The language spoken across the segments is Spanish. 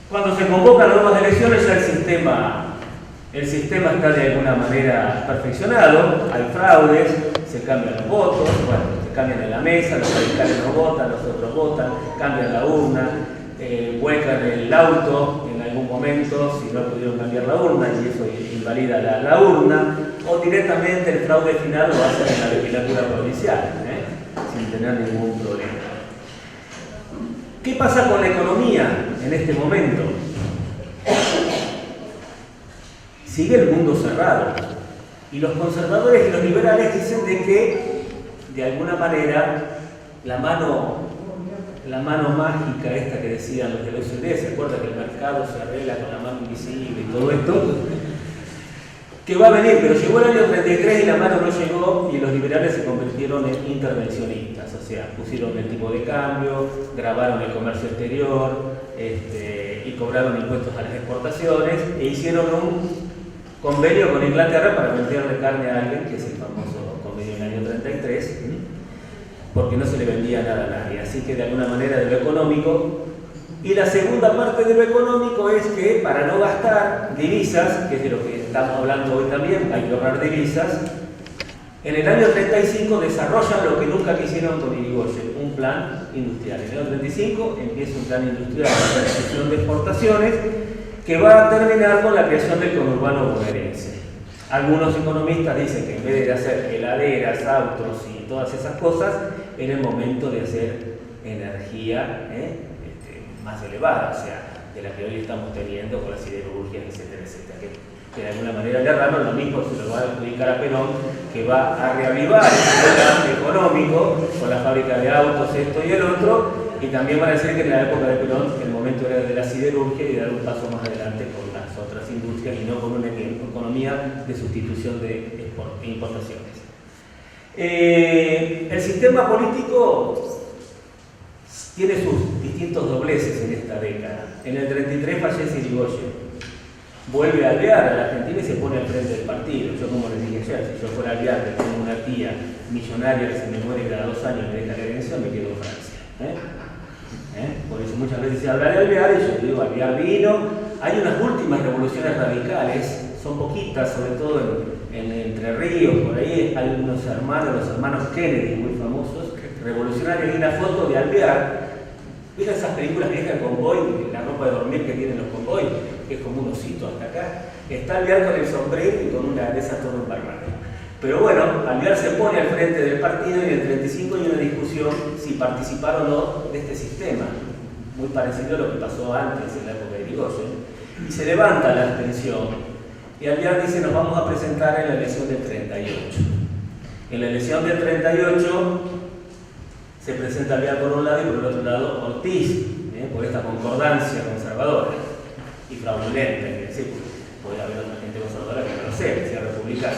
Cuando se convocan nuevas elecciones ya el sistema está de alguna manera perfeccionado, hay fraudes, se cambian los votos, bueno, se cambian en la mesa, los radicales no votan, los otros votan, cambian la urna, vuelcan el auto en algún momento si no pudieron cambiar la urna y eso invalida la urna, o directamente el fraude final lo hacen en la legislatura provincial, sin tener ningún problema. ¿Qué pasa con la economía en este momento? Sigue el mundo cerrado y los conservadores y los liberales dicen de que de alguna manera la mano mágica esta que decían los de la OCDE, ¿se acuerdan que el mercado se arregla con la mano invisible y todo esto? Que va a venir, pero llegó el año 33 y la mano no llegó y los liberales se convirtieron en intervencionistas, o sea, pusieron el tipo de cambio, grabaron el comercio exterior y cobraron impuestos a las exportaciones e hicieron un convenio con Inglaterra para venderle carne a alguien, que es el famoso convenio del año 33, porque no se le vendía nada a nadie. Así que de alguna manera de lo económico. Y la segunda parte de lo económico es que para no gastar divisas, que es de lo que estamos hablando hoy también, hay que ahorrar divisas, en el año 35 desarrollan lo que nunca quisieron con Irigoyen, un plan industrial. En el año 35 empieza un plan industrial de reducción de exportaciones que va a terminar con la creación del conurbano bonaerense. Algunos economistas dicen que en vez de hacer heladeras, autos y todas esas cosas, era el momento de hacer energía más elevada, o sea, de la que hoy estamos teniendo con las siderurgias, etcétera, etcétera. Que de alguna manera le erraron, lo mismo se lo va a adjudicar a Perón, que va a reavivar el plan económico con la fábrica de autos, esto y el otro, y también van a decir que en la época de Perón el momento era de la siderurgia y dar un paso más adelante con las otras industrias y no con una economía de sustitución de importaciones. El sistema político tiene sus distintos dobleces en esta década. En el 33 fallece Irigoyen, vuelve a Alvear a la Argentina y se pone al frente del partido. Yo, como les dije ayer, si yo fuera Alvear, que tengo una tía millonaria que se me muere cada 2 años y me deja la herencia, me quedo en Francia. Por eso muchas veces se habla de Alvear y yo digo, Alvear vino. Hay unas últimas revoluciones radicales, son poquitas, sobre todo en Entre Ríos, por ahí hay unos hermanos, los hermanos Kennedy, muy famosos, revolucionarios, y una foto de Alvear. ¿Vieron esas películas viejas de convoy, la ropa de dormir que tienen los convoy? Que es como un osito hasta acá. Está Alvear con el sombrero y con una de esas todo embarrado. Pero bueno, Alvear se pone al frente del partido y en el 35 hay una discusión si participar o no de este sistema, muy parecido a lo que pasó antes en la época de Irigoyen, y se levanta la abstención. Y Alvear dice, nos vamos a presentar en la elección del 38. En la elección del 38 se presenta Alvear por un lado y por el otro lado Ortiz, por esta concordancia conservadora y fraudulenta, es decir, puede haber otra gente conservadora que no lo sé, que sea republicana.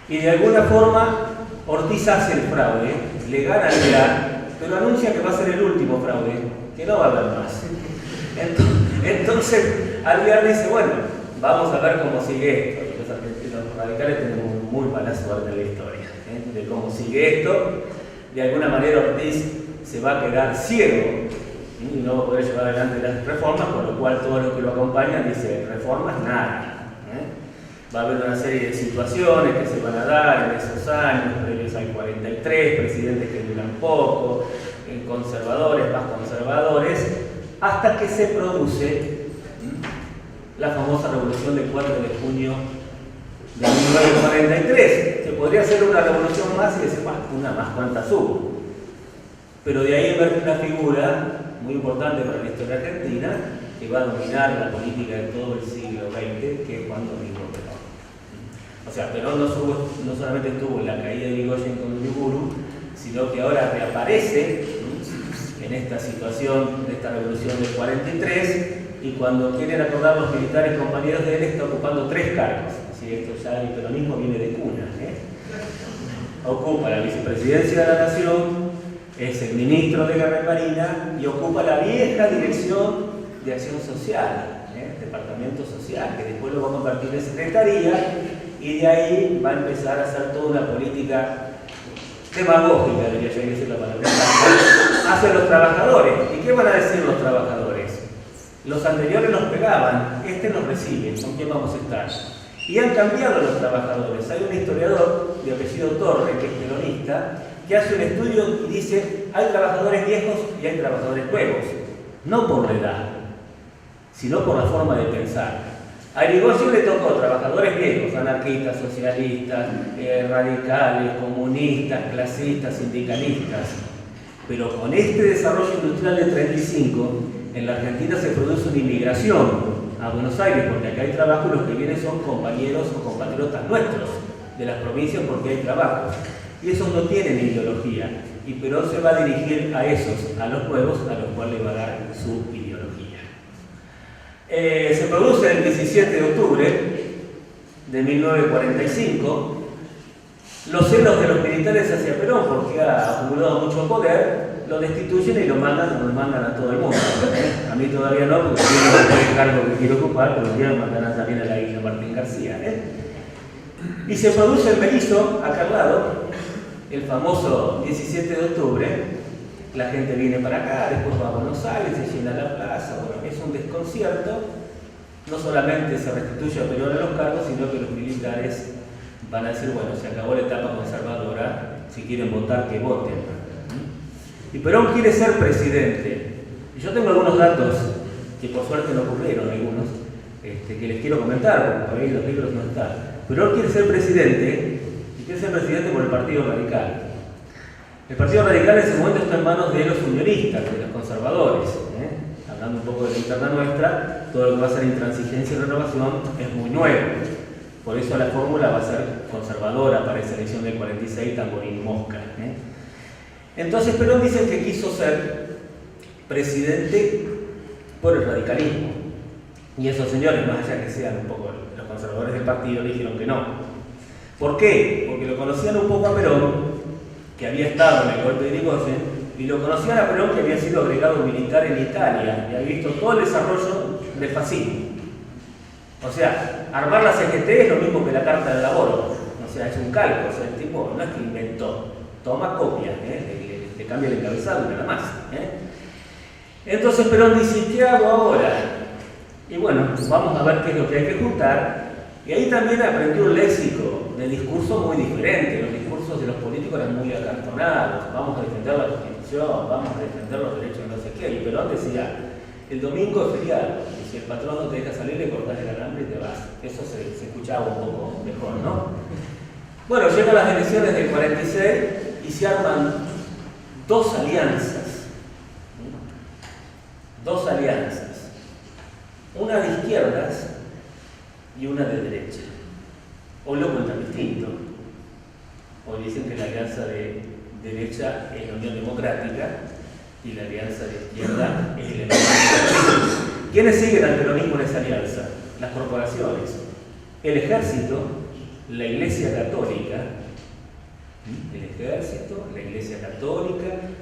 Y de alguna forma Ortiz hace el fraude, le gana a Alvear, pero anuncia que va a ser el último fraude, que no va a haber más. Entonces Alvear dice, bueno, vamos a ver cómo sigue esto. Los radicales tenemos muy mala suerte en la historia, de cómo sigue esto. De alguna manera Ortiz se va a quedar ciego y no va a poder llevar adelante las reformas, por lo cual todos los que lo acompañan dicen, reformas nada. Va a haber una serie de situaciones que se van a dar en esos años, previos al 43, presidentes que duran poco, conservadores, más conservadores, hasta que se produce la famosa revolución del 4 de junio de 1943. Se podría hacer una revolución más y decir, una más, ¿cuántas hubo? Pero de ahí emerge una figura muy importante para la historia argentina que va a dominar la política de todo el siglo XX, que es Juan Domingo Perón. O sea, Perón no solamente estuvo en la caída de Irigoyen con Uriburu, sino que ahora reaparece en esta situación de esta revolución del 43, y cuando quieren acordar los militares compañeros de él está ocupando 3 cargos. Así esto ya el peronismo viene de cuna. Ocupa la vicepresidencia de la Nación, es el ministro de Guerra y Marina y ocupa la vieja dirección de Acción Social, Departamento Social, que después lo va a convertir en secretaría y de ahí va a empezar a hacer toda una política demagógica, diría yo, que es la palabra, hacia los trabajadores. ¿Y qué van a decir los trabajadores? Los anteriores nos pegaban, este nos recibe, ¿con quién vamos a estar? Y han cambiado los trabajadores. Hay un historiador de apellido Torre, que es peronista, que hace un estudio y dice, hay trabajadores viejos y hay trabajadores nuevos. No por la edad, sino por la forma de pensar. A Irigoyen le tocó trabajadores viejos, anarquistas, socialistas, radicales, comunistas, clasistas, sindicalistas. Pero con este desarrollo industrial de 35, en la Argentina se produce una inmigración a Buenos Aires, porque acá hay trabajo y los que vienen son compañeros o compatriotas nuestros de las provincias porque hay trabajo. Y esos no tienen ideología. Y Perón se va a dirigir a esos, a los nuevos, a los cuales le va a dar su ideología. Se produce el 17 de octubre de 1945 los celos de los militares hacia Perón, porque ha acumulado mucho poder, lo destituyen y lo mandan a todo el mundo. A mí todavía no, porque quiero ocupar el cargo que quiero ocupar, pero ya mandarán también a la isla Martín García. Y se produce el Berizo, acá al lado, el famoso 17 de octubre. La gente viene para acá, después va a Buenos Aires, se llena la plaza, bueno, es un desconcierto. No solamente se restituye a Perón a los cargos, sino que los militares van a decir, bueno, se acabó la etapa conservadora, si quieren votar, que voten. Y Perón quiere ser presidente. Y yo tengo algunos datos que por suerte no ocurrieron, algunos, que les quiero comentar, porque por ahí los libros no están. Perón quiere ser presidente, y quiere ser presidente por el Partido Radical. El Partido Radical en ese momento está en manos de los unionistas, de los conservadores. Hablando un poco de la interna nuestra, todo lo que va a ser intransigencia y renovación es muy nuevo. Por eso la fórmula va a ser conservadora para esa elección del 46, Tamborín Mosca. Entonces Perón dice que quiso ser presidente por el radicalismo. Y esos señores, más allá que sean un poco los conservadores del partido, dijeron que no. ¿Por qué? Porque lo conocían un poco a Perón, que había estado en el golpe de Irigoyen, y lo conocían a Perón, que había sido agregado militar en Italia, y había visto todo el desarrollo del fascismo. O sea, armar la CGT es lo mismo que la Carta del Laboro. O sea, es un calco. O sea, el tipo no es que inventó, toma copia, le cambia el encabezado y nada más. Entonces Perón dice, ¿qué hago ahora? Y bueno, vamos a ver qué es lo que hay que juntar. Y ahí también aprendió un léxico de discurso muy diferente. Los discursos de los políticos eran muy acartonados. Vamos a defender la Constitución, vamos a defender los derechos de no sé qué. Y Perón decía, el domingo es feriado, y si el patrón no te deja salir, le cortas el alambre y te vas. Eso se escuchaba un poco mejor, ¿no? Bueno, llegan las elecciones del 46 y se arman dos alianzas. Dos alianzas. Una de izquierdas y una de derecha. Hoy lo cuentan distinto. Hoy dicen que la alianza de derecha es la Unión Democrática y la alianza de izquierda es el peronismo. ¿Quiénes siguen al peronismo en esa alianza? Las corporaciones, el ejército, la Iglesia Católica,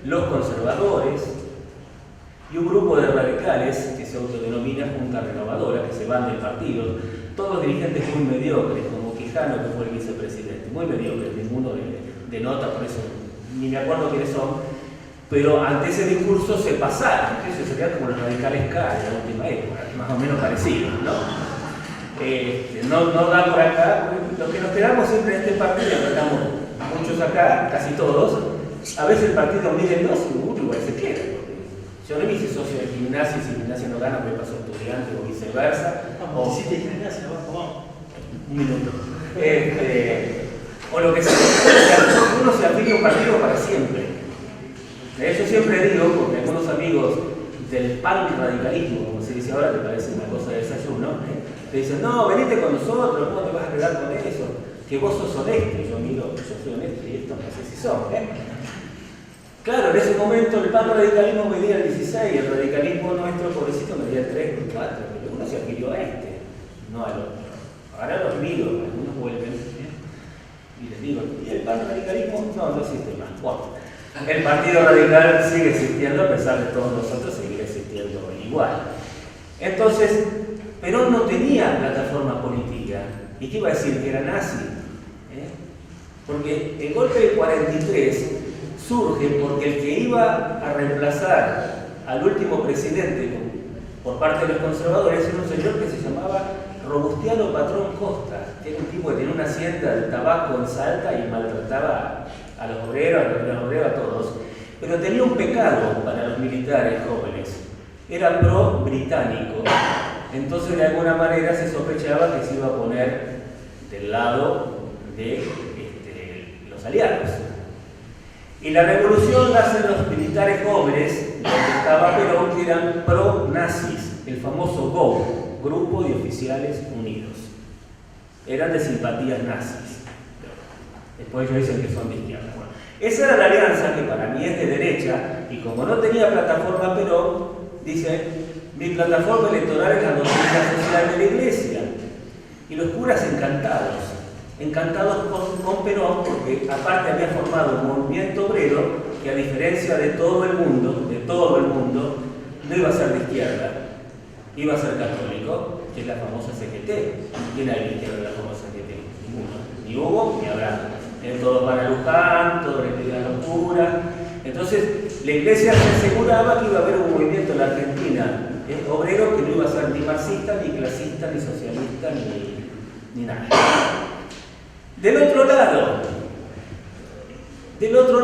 los conservadores y un grupo de radicales que se autodenomina Junta Renovadora, que se van del partido, todos dirigentes muy mediocres, como Quijano, que fue el vicepresidente, muy mediocres, ninguno de nota, por eso ni me acuerdo quiénes son. Pero ante ese discurso se pasaron, eso sería como los radicales K de la última época, más o menos parecidos, ¿no? No da por acá, lo que nos quedamos siempre en este partido, estamos muchos acá, casi todos, a veces el partido mide en dos y uno igual se queda. Yo no me hice socio de Gimnasia, y si Gimnasia no gana, me paso estudiante o viceversa. O si te Gimnasia, vamos. Un minuto. O lo que sea. O sea, uno se afilia a un partido para siempre. Yo siempre digo, porque algunos amigos del pan-radicalismo, como se dice ahora, que parece una cosa de desayuno, te dicen, no, venite con nosotros, ¿cómo te vas a quedar con eso? Que vos sos honesto. Y yo miro, yo soy honesto y esto no sé si son. Claro, en ese momento el pan-radicalismo medía el 16, el radicalismo nuestro, pobrecito, medía el 3 o 4, pero uno se afilió a no al otro. Ahora los miro, algunos vuelven, y les digo, ¿y el pan-radicalismo? No existe más. Bueno, el Partido Radical sigue existiendo, a pesar de todos nosotros, seguirá existiendo igual. Entonces, Perón no tenía plataforma política. ¿Y qué iba a decir? Que era nazi. Porque el golpe del 43 surge porque el que iba a reemplazar al último presidente por parte de los conservadores era un señor que se llamaba Robustiano Patrón Costa, que era un tipo que tenía una hacienda de tabaco en Salta y maltrataba a los obreros, a todos, pero tenía un pecado para los militares jóvenes, era pro-británico, entonces de alguna manera se sospechaba que se iba a poner del lado de los aliados. Y la revolución la hacen los militares jóvenes, donde estaba Perón, que eran pro-nazis, el famoso GO, Grupo de Oficiales Unidos. Eran de simpatías nazis. Después ellos dicen que son de izquierda. Bueno, esa era la alianza que para mí es de derecha, y como no tenía plataforma Perón, dice, mi plataforma electoral es la doctrina social de la Iglesia. Y los curas encantados con Perón, porque aparte había formado un movimiento obrero que, a diferencia de todo el mundo, no iba a ser de izquierda, iba a ser católico, que es la famosa CGT. ¿Quién hay de izquierda de la famosa CGT? Ninguno. Ni hubo ni habrá. Todos van a Luján, todos le piden a los curas. Entonces, la Iglesia se aseguraba que iba a haber un movimiento en la Argentina obrero que no iba a ser ni marxista, ni clasista, ni socialista, ni nada. Del otro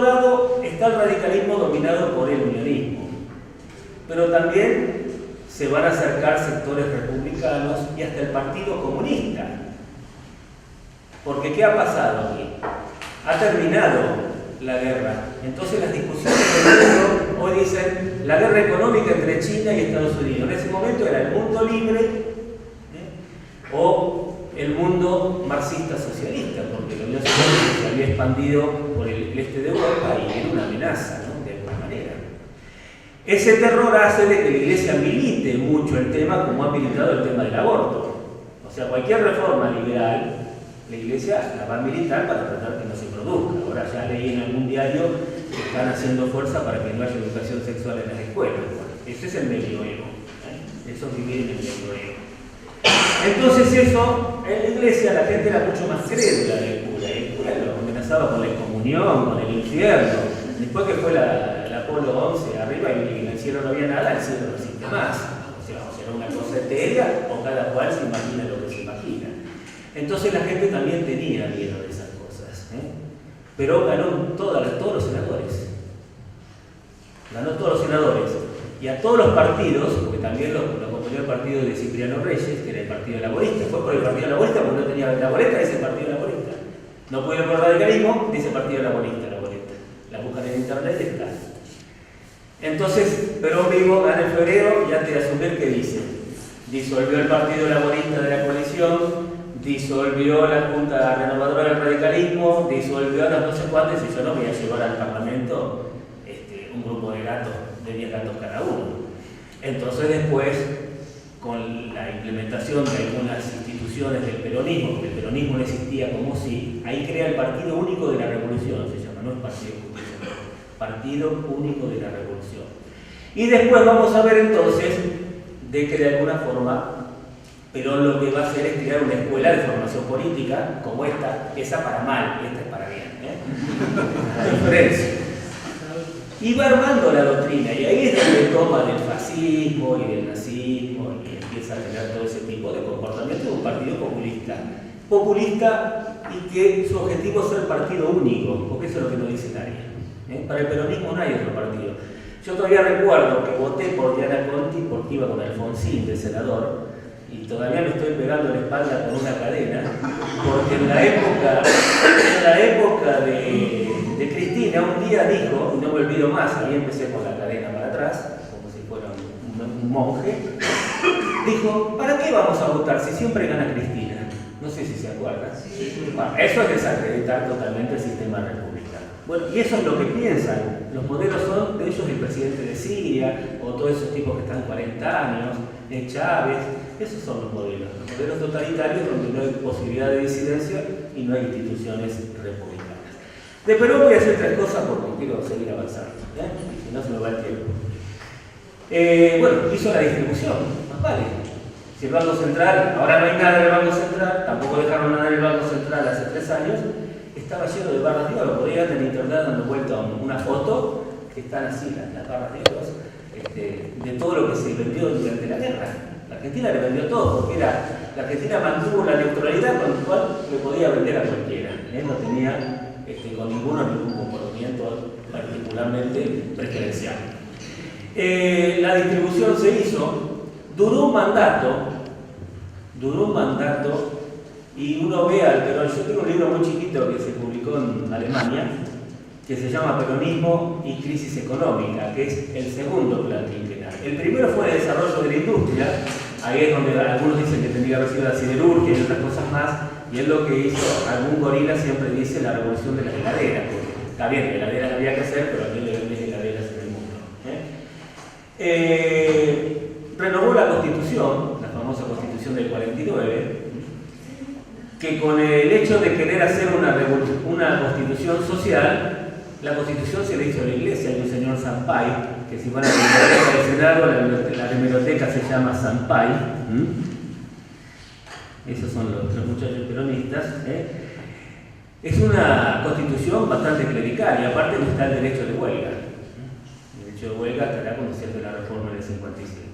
lado está el radicalismo dominado por el unionismo, pero también se van a acercar sectores republicanos y hasta el Partido Comunista. Porque ¿qué ha pasado aquí? Ha terminado la guerra. Entonces las discusiones del mundo hoy dicen la guerra económica entre China y Estados Unidos. En ese momento era el mundo libre o el mundo marxista-socialista, porque la Unión Soviética se había expandido por el este de Europa y era una amenaza, ¿no? De alguna manera. Ese terror hace de que la Iglesia milite mucho el tema, como ha militado el tema del aborto. O sea, cualquier reforma liberal, la Iglesia la va a militar para tratar que no se produzca. Ahora ya leí en algún diario que están haciendo fuerza para que no haya educación sexual en las escuelas. Bueno, ese es el medioevo. Eso es vivir en el medioevo. Entonces eso, en la Iglesia la gente era mucho más crédula del cura. El cura lo amenazaba con la excomunión, con el infierno. Después que fue el Apolo 11 arriba y en el cielo no había nada, el cielo no existe más. O sea, era una cosa etérea o cada cual se imagina lo que se imagina. Entonces la gente también tenía miedo de esas cosas. Pero ganó todos los senadores. Ganó todos los senadores. Y a todos los partidos, porque también lo componía el partido de Cipriano Reyes, que era el Partido Laborista. Fue por el Partido Laborista porque no tenía la boleta, dice Partido Laborista. No pudieron por radicalismo, dice Partido Laborista, la boleta. La buscan en internet y está. Entonces, Perón vivo gana en febrero y antes de asumir, ¿qué dice? Disolvió el Partido Laborista de la coalición, disolvió la Junta Renovadora del Radicalismo, disolvió las no sé cuántas, y yo no voy a llevar al Parlamento un grupo de gatos, de 10 gatos cada uno. Entonces después, con la implementación de algunas instituciones del peronismo, porque el peronismo no existía como si, ahí crea el Partido Único de la Revolución, se llama, no es Partido Justicia, Partido Único de la Revolución. Y después vamos a ver entonces de que de alguna forma Perón lo que va a hacer es crear una escuela de formación política como esa para mal, esta es para bien. La diferencia. Y va armando la doctrina, y ahí es donde toma del fascismo y del nazismo y empieza a tener todo ese tipo de comportamiento de un partido populista y que su objetivo es ser partido único, porque eso es lo que no dice nadie. Para el peronismo no hay otro partido. Yo todavía recuerdo que voté por Diana Conti porque iba con Alfonsín de senador, y todavía me estoy pegando la espalda con una cadena, porque en la época de Cristina un día dijo, y no me olvido más, ahí empecé con la cadena para atrás, como si fuera un monje, dijo, ¿para qué vamos a votar si siempre gana Cristina? No sé si se acuerdan. Bueno, eso es desacreditar totalmente el sistema republicano. Bueno, y eso es lo que piensan. Los modelos son de ellos el presidente de Siria, o todos esos tipos que están 40 años, Chávez. Esos son los modelos totalitarios donde no hay posibilidad de disidencia y no hay instituciones republicanas. De Perón voy a hacer 3 cosas porque quiero seguir avanzando, y si no se me va el tiempo. Bueno, hizo la distribución, más vale. Si el Banco Central, ahora no hay nada en el Banco Central, tampoco dejaron nada en el Banco Central hace 3 años, estaba lleno de barras de oro. Podría ver en internet dando vuelta una foto que están así, las barras de oro. de todo lo que se vendió durante la guerra. La Argentina le vendió todo, porque la Argentina mantuvo la neutralidad con la cual le podía vender a cualquiera. No tenía con ningún comportamiento particularmente preferencial. La distribución se hizo, duró un mandato, y uno ve al Perón. Yo tengo un libro muy chiquito que se publicó en Alemania, que se llama Peronismo y Crisis Económica, que es el segundo plan quinquenal. El primero fue el desarrollo de la industria, ahí es donde algunos dicen que tendría que haber sido la siderurgia y otras cosas más, y es lo que hizo algún gorila, siempre dice la revolución de las heladeras, porque está bien, heladeras había que hacer, pero aquí le venden heladeras en el mundo. Renovó la Constitución, la famosa Constitución del 49, que con el hecho de querer hacer una constitución social, la Constitución se le hizo a la Iglesia. Hay un señor Sampay, que si van a la biblioteca del Senado, la biblioteca se llama Sampay. Esos son los muchachos peronistas. Es una constitución bastante clerical, y aparte no está el derecho de huelga. El derecho de huelga estará cuando se hace la reforma del 57.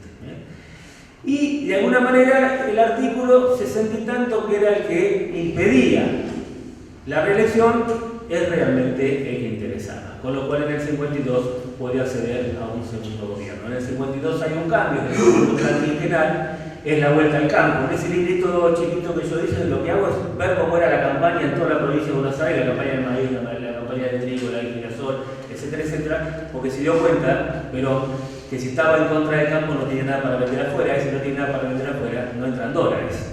Y de alguna manera el artículo 60 y tanto, que era el que impedía la reelección, es realmente el que interesaba, con lo cual en el 52 puede acceder a un segundo gobierno. En el 52 hay un cambio, el segundo plan quinquenal es la vuelta al campo. En ese librito chiquito que yo hice, lo que hago es ver cómo era la campaña en toda la provincia de Buenos Aires, la campaña del maíz, la campaña del trigo, la del girasol, etcétera, etcétera, porque se dio cuenta, pero que si estaba en contra del campo no tiene nada para vender afuera, y si no tiene nada para vender afuera, no entran dólares.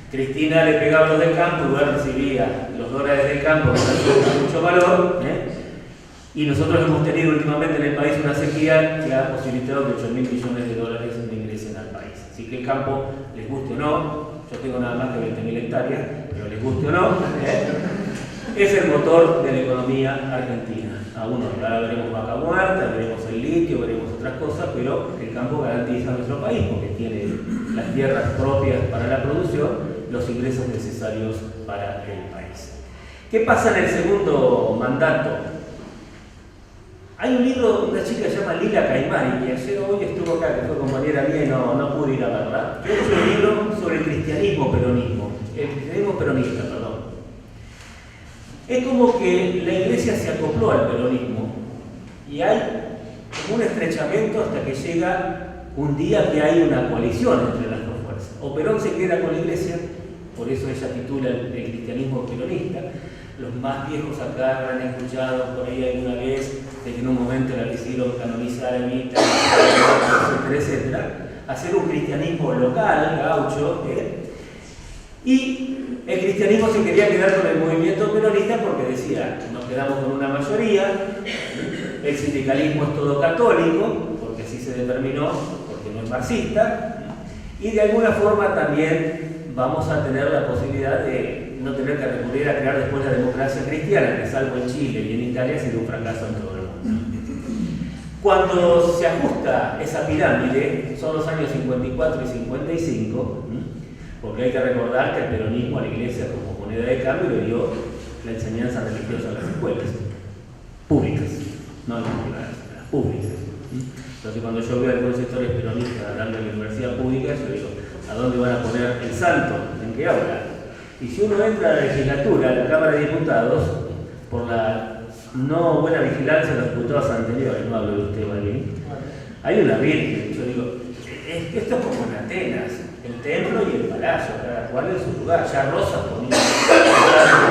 Cristina le pegaba a los del campo, igual recibía los dólares del campo, que dan mucho valor, y nosotros hemos tenido últimamente en el país una sequía que ha posibilitado que 8.000 millones de dólares ingresen al país. Así que el campo, les guste o no, yo tengo nada más que 20.000 hectáreas, pero les guste o no, es el motor de la economía argentina. Aún no, ahora veremos vaca muerta, veremos el litio, veremos otras cosas, pero el campo garantiza a nuestro país, porque tiene las tierras propias para la producción, los ingresos necesarios para el país. ¿Qué pasa en el segundo mandato? Hay un libro de una chica que se llama Lila Caimari, que ayer o hoy estuvo acá, que fue compañera mía y no pude ir a verla. Es un libro sobre el cristianismo peronista, perdón. Es como que la Iglesia se acopló al peronismo y hay un estrechamiento hasta que llega un día que hay una coalición entre las dos fuerzas. O Perón se queda con la Iglesia, por eso ella titula el cristianismo peronista. Los más viejos acá habrán escuchado por ahí alguna vez de que en un momento la quisieron canonizar a Evita, etcétera, etcétera. Hacer un cristianismo local, gaucho, y el cristianismo se quería quedar con el movimiento peronista porque decía, nos quedamos con una mayoría, el sindicalismo es todo católico, porque así se determinó, porque no es marxista, y de alguna forma también vamos a tener la posibilidad de no tener que recurrir a crear después la democracia cristiana, que salvo en Chile y en Italia ha sido un fracaso en todo el mundo. Cuando se ajusta esa pirámide, son los años 54 y 55, porque hay que recordar que el peronismo a la Iglesia como moneda de cambio le dio la enseñanza religiosa a las escuelas públicas, no las privadas, las públicas. Entonces cuando yo veo a algunos sectores peronistas hablando de la universidad pública, yo digo, ¿a dónde van a poner el santo? ¿En qué aula? Y si uno entra a la legislatura, a la Cámara de Diputados, por la no buena vigilancia de los diputados anteriores, no hablo de usted, Malvin, hay una virgen. Yo digo, esto es como en Atenas, el templo y el palacio, cada cual en su lugar. Ya rosas ponían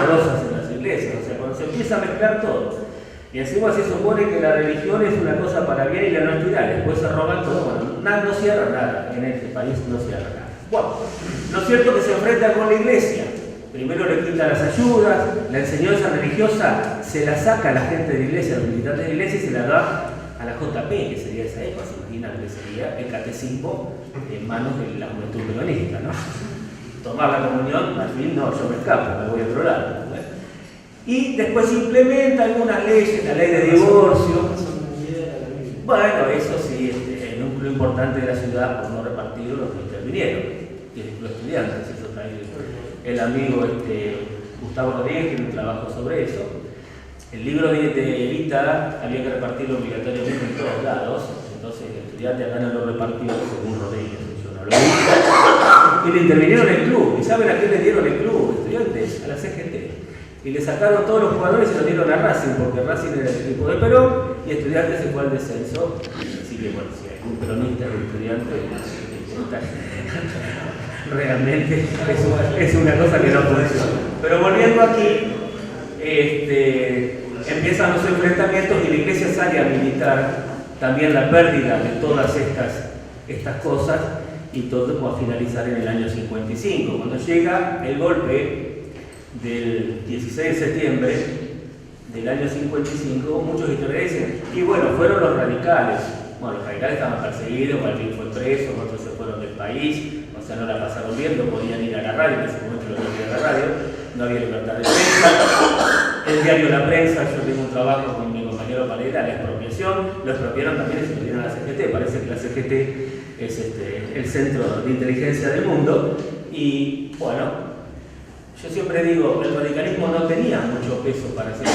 rosas en las iglesias, o sea, cuando se empieza a mezclar todo. Y encima se supone que la religión es una cosa para bien y la honestidad, después se roban todo. Bueno, no cierra nada, en este país no cierra nada. Bueno, lo cierto es que se enfrenta con la Iglesia. Primero le quita las ayudas, la enseñanza religiosa se la saca a la gente de la Iglesia, a los militantes de la Iglesia, y se la da a la JP, que sería esa época, se imagina que sería el catecismo en manos de la juventud peronista, ¿no? Tomar la comunión, al fin no, yo me escapo, me voy a otro lado, ¿no? Y después se implementa algunas leyes, la ley de divorcio. Bueno, eso sí, el núcleo importante de la ciudad, por no repartirlo, los que intervinieron, y los estudiantes, eso también. El amigo Gustavo Rodríguez tiene un trabajo sobre eso. El libro de Evita había que repartirlo obligatoriamente en todos lados, entonces el estudiante acá no lo repartió según Rodríguez, yo no lo vi. Y le intervinieron el club. ¿Y saben a quién le dieron el club? Estudiantes, a la CGT. Y le sacaron todos los jugadores y se los dieron a Racing, porque Racing era el equipo de Perón y Estudiantes se fue al descenso. Así que bueno, si hay un peronista de Estudiantes, realmente es una cosa que no funciona. Pero volviendo aquí, empiezan los enfrentamientos y la iglesia sale a militar también la pérdida de todas estas cosas, y todo va a finalizar en el año 55. Cuando llega el golpe del 16 de septiembre del año 55, muchos historiadores dicen, y bueno, fueron los radicales. Bueno, los radicales estaban perseguidos, alguien fue preso, otros se fueron del país, o sea, no la pasaron bien, no podían ir a la radio, en ese momento no podían ir a la radio, no había libertad de prensa. El diario La Prensa, yo tengo un trabajo con mi compañero Palera, la expropiación, lo expropiaron también y se lo dieron a la CGT. Parece que la CGT es el centro de inteligencia del mundo, y bueno, yo siempre digo, el radicalismo no tenía mucho peso para hacer eso.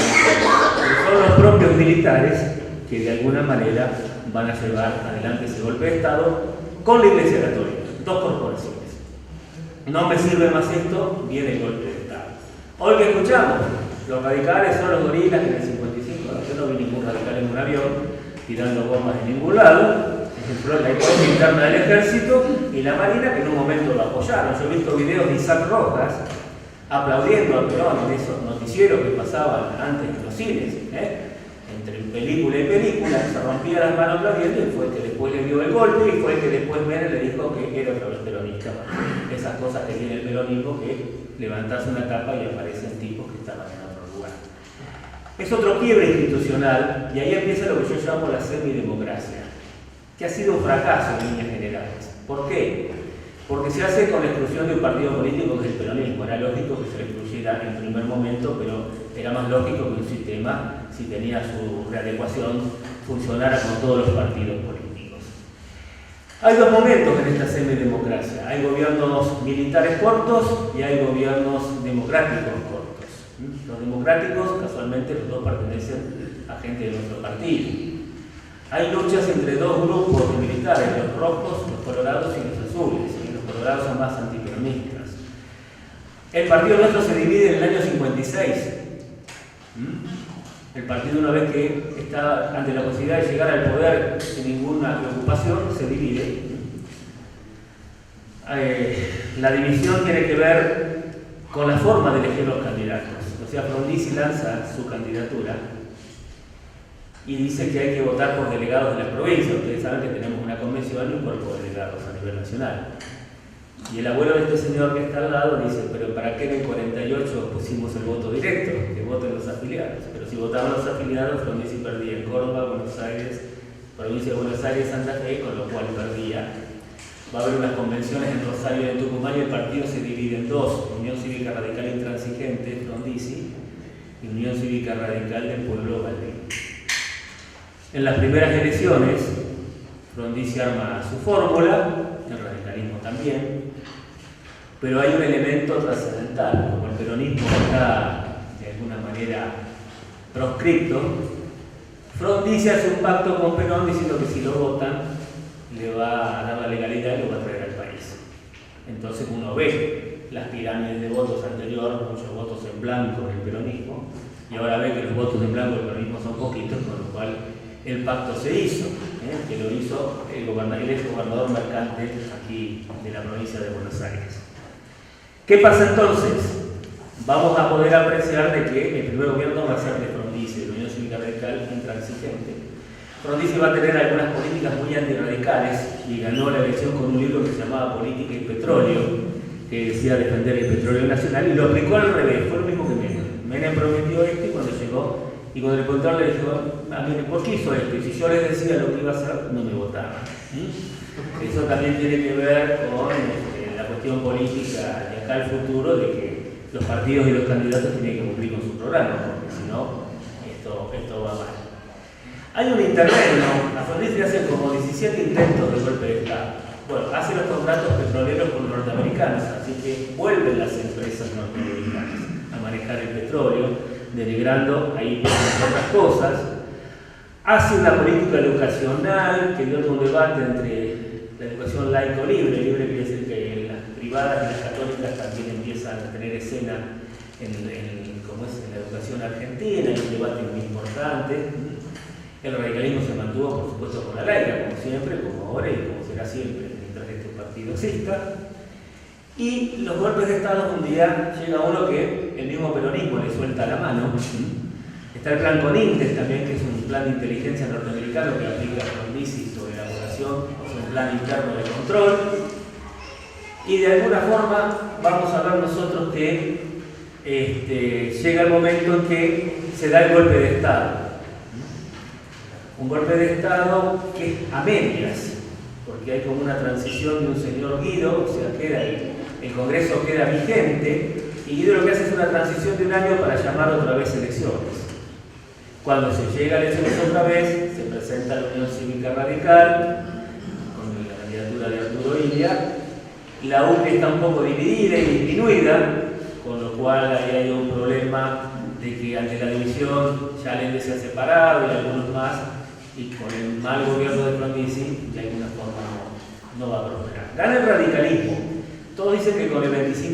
Son los propios militares que de alguna manera van a llevar adelante ese golpe de Estado con la Iglesia Católica, dos corporaciones. No me sirve más esto, viene el golpe de Estado. Hoy que escuchamos, los radicales son los gorilas que en el 55, yo no vi ningún radical en un avión tirando bombas de ningún lado. La historia interna del ejército y la marina, que en un momento lo apoyaron. Yo he visto videos de Isaac Rojas aplaudiendo a Perón en esos noticieros que pasaban antes en los cines, entre película y película, se rompía las manos aplaudiendo, y fue el que después le dio el golpe, y fue el que después Menem le dijo que era otro peronista. Esas cosas que tiene el peronismo, que levantás una tapa y aparecen tipos que estaban en otro lugar. Es otro quiebre institucional, y ahí empieza lo que yo llamo la semidemocracia, que ha sido un fracaso en líneas generales. ¿Por qué? Porque se hace con la exclusión de un partido político que es el peronismo. Era lógico que se lo excluyera en primer momento, pero era más lógico que un sistema, si tenía su readecuación, funcionara con todos los partidos políticos. Hay dos momentos en esta semidemocracia. Hay gobiernos militares cortos y hay gobiernos democráticos cortos. Los democráticos, casualmente, los dos pertenecen a gente de nuestro partido. Hay luchas entre dos grupos de militares, los rojos, los colorados y los azules, y los colorados son más antiperonistas. El partido nuestro se divide en el año 56. El partido, una vez que está ante la posibilidad de llegar al poder sin ninguna preocupación, se divide. La división tiene que ver con la forma de elegir los candidatos. O sea, Frondizi lanza su candidatura y dice que hay que votar por delegados de las provincias. Ustedes saben que tenemos una convención y un cuerpo de delegados a nivel nacional. Y el abuelo de este señor que está al lado dice, pero ¿para qué en el 48 pusimos el voto directo? Que voten los afiliados. Pero si votaban los afiliados, Frondizi perdía en Córdoba, Buenos Aires, provincia de Buenos Aires, Santa Fe, con lo cual perdía. Va a haber unas convenciones en Rosario y en Tucumán, y el partido se divide en dos: Unión Cívica Radical Intransigente, Frondizi, y Unión Cívica Radical del Pueblo Valdés. En las primeras elecciones, Frondizi arma su fórmula, el radicalismo también, pero hay un elemento trascendental. Como el peronismo está de alguna manera proscripto, Frondizi hace un pacto con Perón diciendo que si lo votan le va a dar la legalidad y lo va a traer al país. Entonces uno ve las pirámides de votos anteriores, muchos votos en blanco del peronismo, y ahora ve que los votos en blanco del peronismo son poquitos, con lo cual el pacto se hizo, que lo hizo el exgobernador mercante aquí de la provincia de Buenos Aires. ¿Qué pasa entonces? Vamos a poder apreciar de que el primer gobierno va a ser de Frondizi, de la Unión Cívica Radical Intransigente. Frondizi va a tener algunas políticas muy antirradicales y ganó la elección con un libro que se llamaba Política y Petróleo, que decía defender el petróleo nacional, y lo aplicó al revés. Fue lo mismo que Menem. Menem prometió esto, y cuando llegó, y cuando le contaron, le dijo, a mí, ¿por qué hizo esto? Y si yo les decía lo que iba a hacer, no me votaban. Eso también tiene que ver con la cuestión política de acá al futuro, de que los partidos y los candidatos tienen que cumplir con su programa, porque si no, esto va mal. Hay un interregno. A Frondizi le hacen como 17 intentos de golpe de Estado. Bueno, hace los contratos petroleros con los norteamericanos, así que vuelven las empresas norteamericanas a manejar el petróleo, denigrando ahí otras cosas. hace una política educacional que dio todo un debate entre la educación laico libre quiere decir que las privadas y las católicas también empiezan a tener escena como es en la educación argentina, hay un debate muy importante. El radicalismo se mantuvo, por supuesto, con la laica, como siempre, como ahora y como será siempre, mientras este partido exista. Y los golpes de Estado, un día llega uno que el mismo peronismo le suelta la mano. Está el plan CONINTES también, que es un plan de inteligencia norteamericano que aplica Frondizi sobre la población, o sea, un plan interno de control. Y de alguna forma vamos a ver nosotros que llega el momento en que se da el golpe de Estado. Un golpe de Estado que es a medias, porque hay como una transición de un señor Guido, o sea, el Congreso queda vigente, y Guido lo que hace es una transición de un año para llamar otra vez elecciones. Cuando se llega a elecciones otra vez, se presenta la Unión Cívica Radical, con la candidatura de Arturo Illia. La UPI está un poco dividida y disminuida, con lo cual ahí hay un problema de que ante la división ya Allende se ha separado y algunos más, y con el mal gobierno de Frondizi de alguna forma no va a prosperar. Gana el radicalismo. Todos dicen que con el 25%.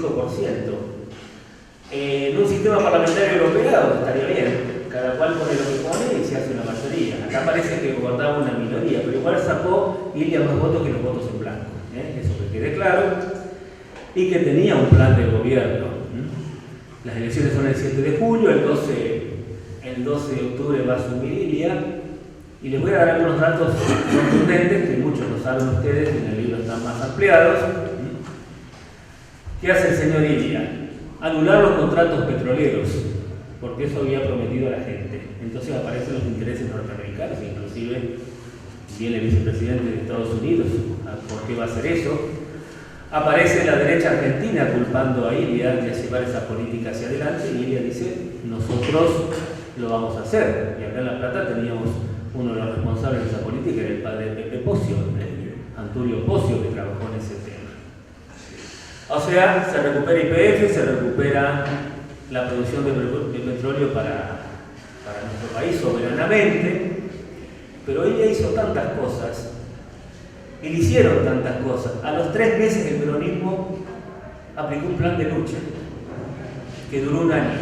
En un sistema parlamentario europeo estaría bien. Cada cual pone lo que pone y se hace una mayoría. Acá parece que votaba una minoría, pero igual sacó Illia más votos que los votos en blanco. Eso que quede claro. Y que tenía un plan de gobierno. Las elecciones son el 7 de julio, el 12 de octubre va a asumir Illia. Y les voy a dar algunos datos contundentes que muchos lo saben ustedes, en el libro están más ampliados. ¿Qué hace el señor Illia? Anular los contratos petroleros, porque eso había prometido a la gente. Entonces aparecen los intereses norteamericanos, inclusive viene el vicepresidente de Estados Unidos. ¿Por qué va a hacer eso? Aparece la derecha argentina culpando a Illia de llevar esa política hacia adelante, y Illia dice, nosotros lo vamos a hacer. Y acá en La Plata teníamos uno de los responsables de esa política, era el padre de Pepe Pocio, Antonio Pocio, que trabajó en ese tema. O sea, se recupera YPF, se recupera la producción de petróleo para nuestro país soberanamente, pero ella hizo tantas cosas, y le hicieron tantas cosas. A los 3 meses el peronismo aplicó un plan de lucha, que duró un año.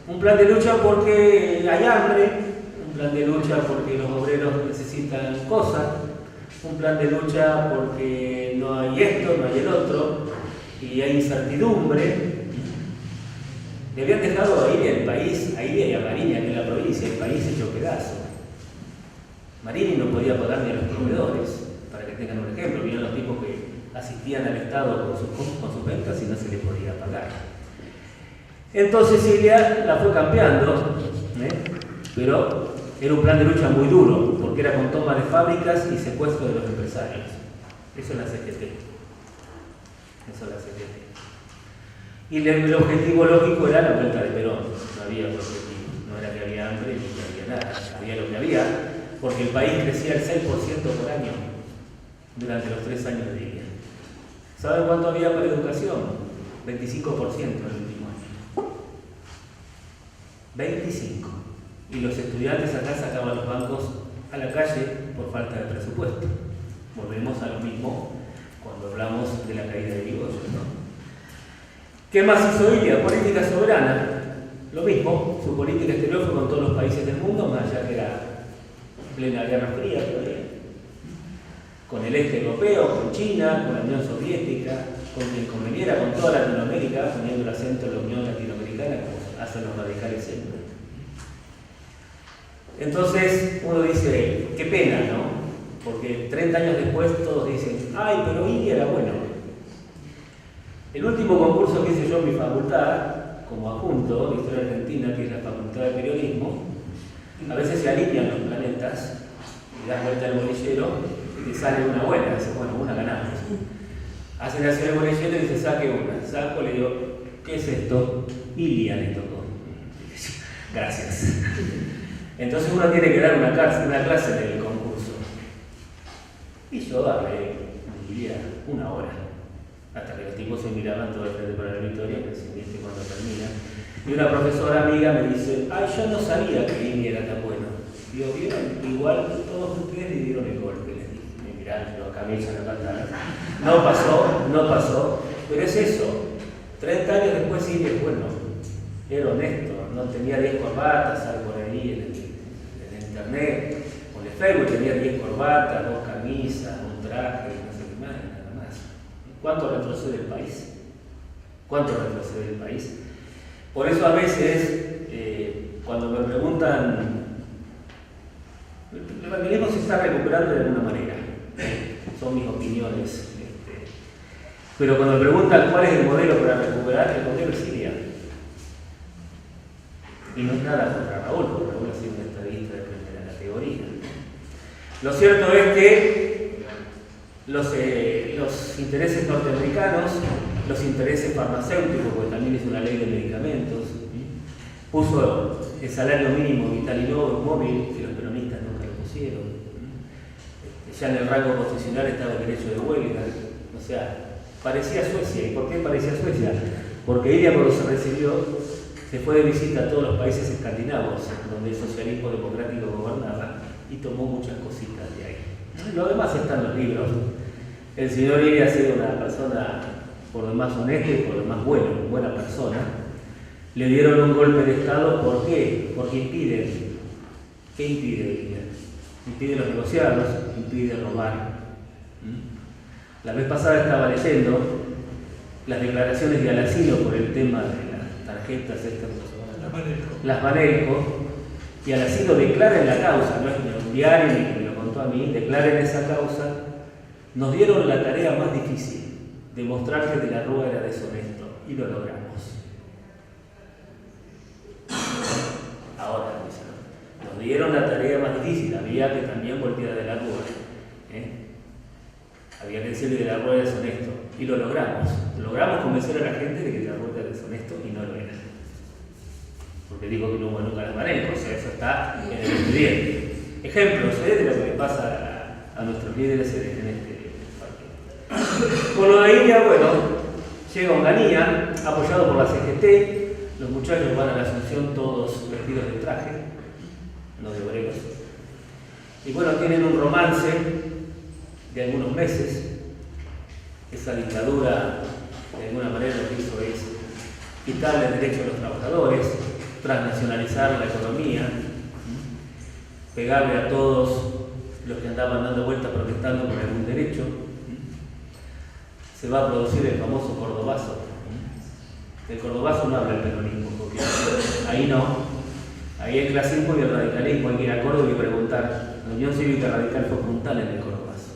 Un plan de lucha porque hay hambre, un plan de lucha porque los obreros necesitan cosas, un plan de lucha porque no hay esto, no hay el otro, y hay incertidumbre. Le habían dejado a Illia el país, a Illia y a Marini, aquí en la provincia, el país hecho pedazo. Marini no podía pagar ni a los proveedores, para que tengan un ejemplo. Vieron los tipos que asistían al Estado con sus ventas y no se les podía pagar. Entonces Illia la fue cambiando, pero era un plan de lucha muy duro, porque era con toma de fábricas y secuestro de los empresarios. Eso es la CGT. Eso es la CGT. Y el objetivo lógico era la vuelta de Perón. No había otro objetivo. No era que había hambre ni que había nada. Había lo que había, porque el país crecía el 6% por año durante los 3 años de Illia. ¿Saben cuánto había para educación? 25% en el último año. 25%. Y los estudiantes acá sacaban los bancos a la calle por falta de presupuesto. Volvemos a lo mismo cuando hablamos de la caída de Irigoyen, ¿no? ¿Qué más hizo Illia? Política soberana. Lo mismo, su política exterior fue con todos los países del mundo, más allá que era plena Guerra Fría todavía. Con el este europeo, con China, con la Unión Soviética, con quien conveniera, con toda Latinoamérica, poniendo el acento en la Unión Latinoamericana, como hacen los radicales siempre. Entonces uno dice, qué pena, ¿no? Porque 30 años después todos dicen, ay, pero Illia era bueno. El último concurso que hice yo en mi facultad, como adjunto de Historia Argentina, que es la Facultad de Periodismo, a veces se alinean los planetas y das vuelta al bolillero y te sale una buena. Dices, bueno, una ganamos. Hacen hacia el bolillero y dice, saque una. Saco, le digo, ¿qué es esto? Illia le tocó. Gracias. Entonces uno tiene que dar una clase del concurso. Y yo hablé, diría, 1 hora. Hasta que los tipos se miraban todo el frente para la victoria, que se viste cuando termina. Y una profesora amiga me dice, ay, yo no sabía que Imi era tan bueno. Digo, ¿vieron? Igual todos ustedes le dieron el golpe, les dije. Me miraron, los cabellos en la pantalla. No pasó, pero es eso. 30 años después Imi es bueno. Era honesto, no tenía 10 corbatas, algo por ahí en internet. Con el Facebook tenía 10 corbatas, 2 camisas, un traje, no sé qué más, nada más. ¿Cuánto retrocede el país? ¿Cuánto retrocede el país? Por eso a veces, cuando me preguntan, el evangelismo se está recuperando de alguna manera, son mis opiniones, pero cuando me preguntan cuál es el modelo para recuperar, el modelo es Siria. Y no es nada contra Raúl, porque Raúl ha sido un estadista de primera categoría. Lo cierto es que los intereses norteamericanos, los intereses farmacéuticos, porque también es una ley de medicamentos, puso el salario mínimo vital y móvil, que los peronistas nunca lo pusieron. Ya en el rango constitucional estaba el derecho de huelga. O sea, parecía Suecia. ¿Y por qué parecía Suecia? Porque ella, cuando se recibió, se fue de visita a todos los países escandinavos, donde el socialismo democrático gobernaba, y tomó muchas cositas de ahí. Lo demás está en los libros. El señor Iri ha sido una persona por lo demás honesta y por lo demás buena persona. Le dieron un golpe de Estado, ¿por qué? Porque impide. ¿Qué impide? Impide los negociados, impide robar. La vez pasada estaba leyendo las declaraciones de Alacino por el tema de las tarjetas estas, las Banelco, y Alacino declara en la causa, no es ni un diario ni que me lo contó a mí, declara en esa causa, nos dieron la tarea más difícil, demostrar que De la Rúa era deshonesto, y lo logramos. Ahora, nos dieron la tarea más difícil, había que también voltear a De la Rúa. Había que decirle que De la Rúa era deshonesto, y lo logramos. Logramos convencer a la gente de que De la Rúa era deshonesto y no lo era. Porque digo que no hubo nunca las Banelco, o sea, eso está en el expediente. Ejemplos de lo que le pasa a nuestros líderes en este partido. Con lo de Iria, bueno, llega Onganía, apoyado por la CGT, los muchachos van a la Asunción todos vestidos de traje, no de obreros. Y bueno, tienen un romance de algunos meses. Esa dictadura, de alguna manera, lo que hizo es quitarle el derecho a los trabajadores, transnacionalizar la economía, pegarle a todos los que andaban dando vueltas protestando por algún derecho. Se va a producir el famoso cordobazo. El cordobazo no habla del peronismo, porque ahí no. Ahí el clasismo y el radicalismo, hay que ir a Córdoba y preguntar. La Unión Cívica Radical fue frontal en el cordobazo,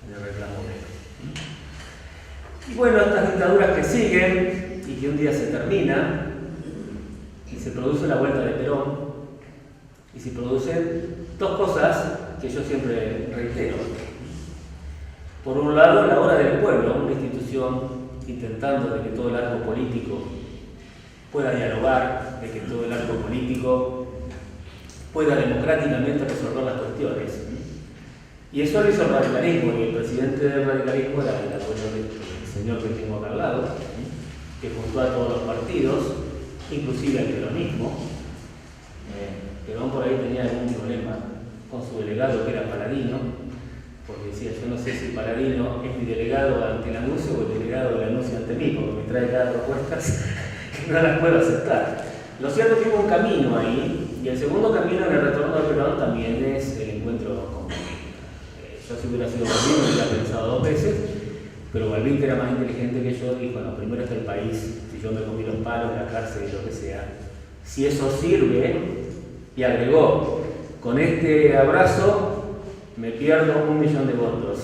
en el reclamo obrero. Y bueno, estas dictaduras que siguen y que un día se termina, y se produce la vuelta de Perón, y se producen dos cosas que yo siempre reitero. Por un lado, la hora del pueblo, una institución intentando de que todo el arco político pueda dialogar, de que todo el arco político pueda democráticamente resolver las cuestiones. Y eso lo hizo el radicalismo, y el presidente del radicalismo era el abuelo del señor que tengo acá al lado, que juntó a todos los partidos, inclusive al peronismo. Perón por ahí tenía algún problema con su delegado, que era Paladino, porque decía, yo no sé si Paladino es mi delegado ante el anuncio o el delegado del anuncio ante mí, porque me trae cada propuestas que no las puedo aceptar. Lo cierto es que hubo un camino ahí, y el segundo camino en el retorno de Perón también es el encuentro con Balbín. Yo si hubiera sido Balbín, me hubiera pensado 2 veces, pero Balbín, que era más inteligente que yo, dijo, no, primero está el país, si yo me comí los palos, la cárcel y lo que sea, si eso sirve, y agregó, con este abrazo me pierdo 1.000.000 de votos,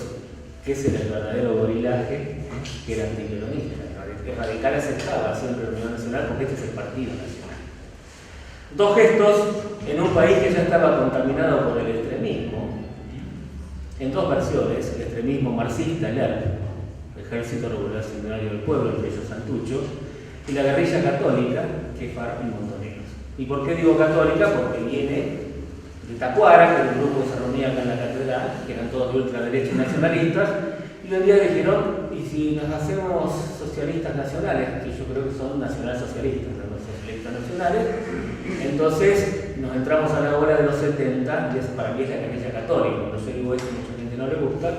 que ese era el verdadero gorilaje, que era antiperonista. El radical aceptaba siempre la Unión Nacional porque este es el Partido Nacional. 2 gestos en un país que ya estaba contaminado por el extremismo, en 2 versiones, el extremismo marxista, el Ejército Revolucionario del Pueblo, entre ellos Santucho, y la guerrilla católica, que es FARC y Montoneros. ¿Y por qué digo católica? Porque viene de Tacuara, que era un grupo que se reunía acá en la catedral, que eran todos de ultraderechos nacionalistas, y un día dijeron, y si nos hacemos socialistas nacionales, que yo creo que son nacionalsocialistas, no socialistas nacionales, entonces nos entramos a la ola de los 70, y esa para mí es la Iglesia Católica. Cuando yo digo eso, mucha gente no le gusta,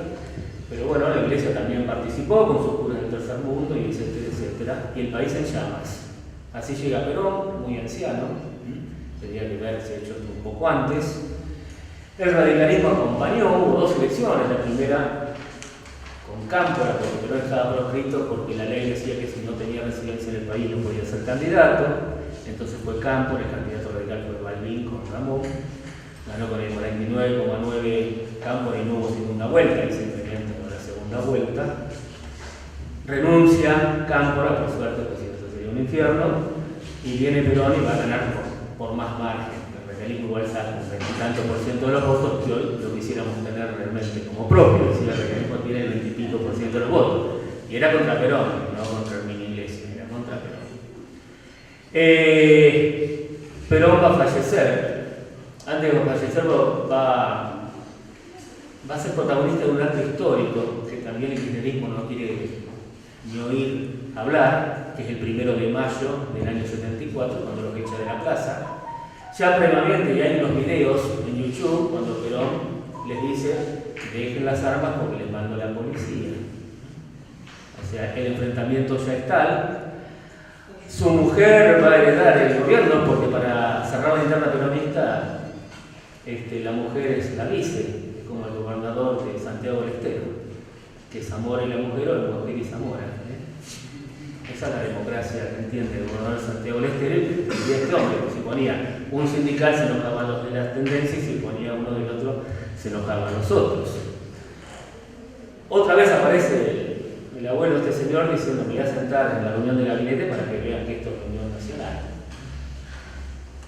pero bueno, la Iglesia también participó con sus curas del tercer mundo, y etcétera, etcétera, y el país en llamas. Así llega Perón, muy anciano, tendría que haberse hecho esto un poco antes. El radicalismo acompañó, hubo dos elecciones, la primera con Cámpora, porque Perón estaba proscrito porque la ley decía que si no tenía residencia en el país no podía ser candidato. Entonces fue Cámpora, el candidato radical fue Balbín con Ramón, ganó con el 49,9 Cámpora y no hubo segunda vuelta, y simplemente con la segunda vuelta renuncia Cámpora, por suerte, pues si eso sería un infierno, y viene Perón y va a ganar por más margen. El radicalismo igual saca un 20 y tanto por ciento de los votos, que hoy lo quisiéramos tener realmente como propio, es decir, el radicalismo tiene el 20 y pico por ciento de los votos, y era contra Perón, no contra el mini Iglesia, era contra Perón. Perón va a fallecer. Antes de fallecer va a ser protagonista de un acto histórico que también el kirchnerismo no quiere ni oír hablar, que es el 1 de mayo del año 74, cuando los echa de la plaza. Ya previamente, ya hay unos videos en YouTube, cuando Perón les dice: dejen las armas porque les mando la policía. O sea, el enfrentamiento ya es tal. Su mujer va a heredar el gobierno, porque para cerrar la interna peronista, la mujer es la vice, como el gobernador de Santiago del Estero, que es Zamora y la mujer, o la mujer y Zamora. Esa es la democracia que entiende el gobernador de Santiago del Estero, y este hombre, que si ponía un sindical se enojaban los de las tendencias, y si ponía uno del otro se enojaban los otros. Otra vez aparece el abuelo de este señor diciendo: me voy a sentar en la reunión de gabinete para que vean que esto es reunión nacional.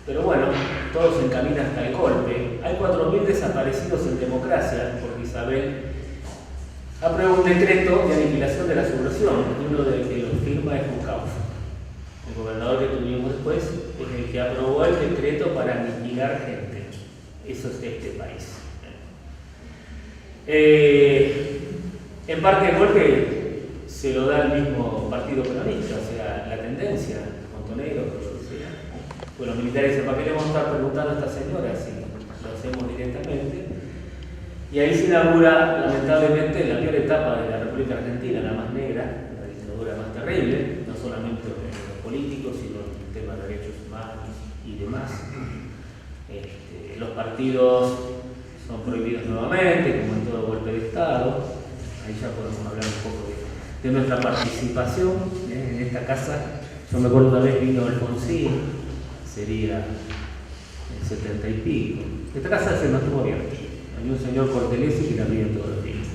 Pero bueno, todo se encamina hasta el golpe. Hay 4.000 desaparecidos en democracia, porque Isabel aprueba un decreto de aniquilación de la subversión, y uno de que lo firma es Bucauf. El gobernador que tuvimos después es el que aprobó el decreto para aniquilar gente. Eso es este país. En parte el golpe se lo da el mismo partido peronista, o sea, la tendencia, Montonegro, lo que sea. Pues los militares dicen: ¿para qué le vamos a estar preguntando a esta señora si lo hacemos directamente? Y ahí se inaugura, lamentablemente, la peor etapa de la República Argentina, la más negra, la dictadura más terrible, no solamente en los políticos, sino en el tema de derechos humanos y demás. Los partidos son prohibidos nuevamente, como en todo golpe de Estado. Ahí ya podemos hablar un poco de nuestra participación en esta casa. Yo me acuerdo una vez vino Alfonsín, sería el 70 y pico. Esta casa se mantuvo abierta. Había un señor Cortelesi que la abría todos los días.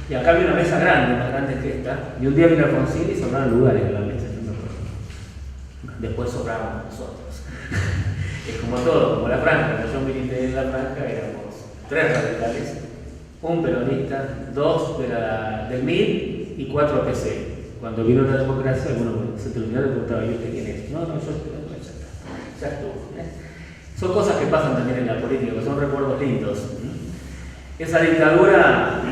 Y acá había una mesa grande, más grande que esta, y un día vino Alfonsín y sobraron lugares en la mesa, yo me acuerdo. Después sobramos nosotros. Es como todo, como la franja. Cuando yo milité en la franja éramos 3 radicales, un peronista, 2 del MIR y 4 PC. Cuando vino la democracia, algunos se terminaron de preguntar: ¿y usted quién es? No, yo ya estuvo. Son cosas que pasan también en la política, que son recuerdos lindos. Esa dictadura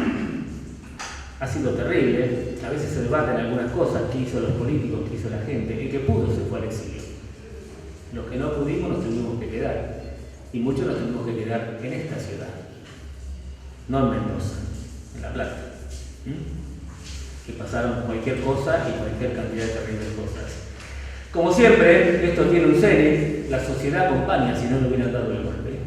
ha sido terrible. A veces se debaten algunas cosas: qué hizo los políticos, qué hizo la gente. El que pudo se fue al exilio. Los que no pudimos nos tuvimos que quedar. Y muchos nos tuvimos que quedar en esta ciudad, no en Mendoza, en La Plata. Que pasaron cualquier cosa y cualquier cantidad de terribles cosas. Como siempre, esto tiene un CENE, la sociedad acompaña, si no le hubieran dado el golpe.